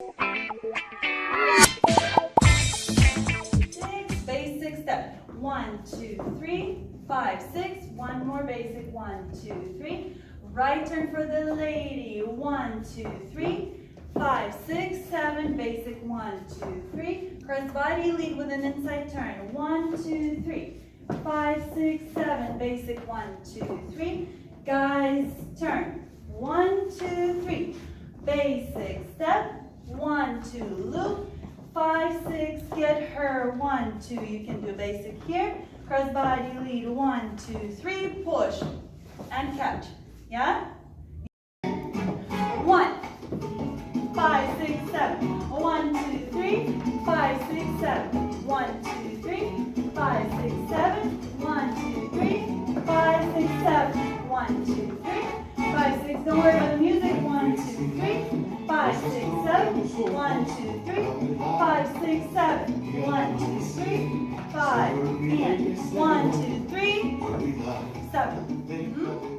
Six basic steps. 1, 2, 3, 5, 6. One more basic. 1, 2, 3. Right turn for the lady. 1, 2, 3, 5, 6, 7. Basic. 1, 2, 3. Cross body lead with an inside turn. 1, 2, 3, 5, 6, 7. Basic. 1, 2, 3. Guys turn. 1, 2, 3. Basic step. 1, 2, loop. 5, 6, get her. 1, 2. You can do basic here. Cross body lead. 1, 2, 3. Push and catch. Yeah? 1, 5, 6, 7. 1, 2, 3. 5, 6, 7. 1, 2, 3. 5, 6, 7. 1, 2, 3. 5, 6, 7. 1, 2, 3. 5, 6. Don't worry about the music. 1, 2, 3. 5, 6, 7. 1, 2, 3. 5, 6, 7. 1, 2, 3. 5. And 1, 2, 3. 7.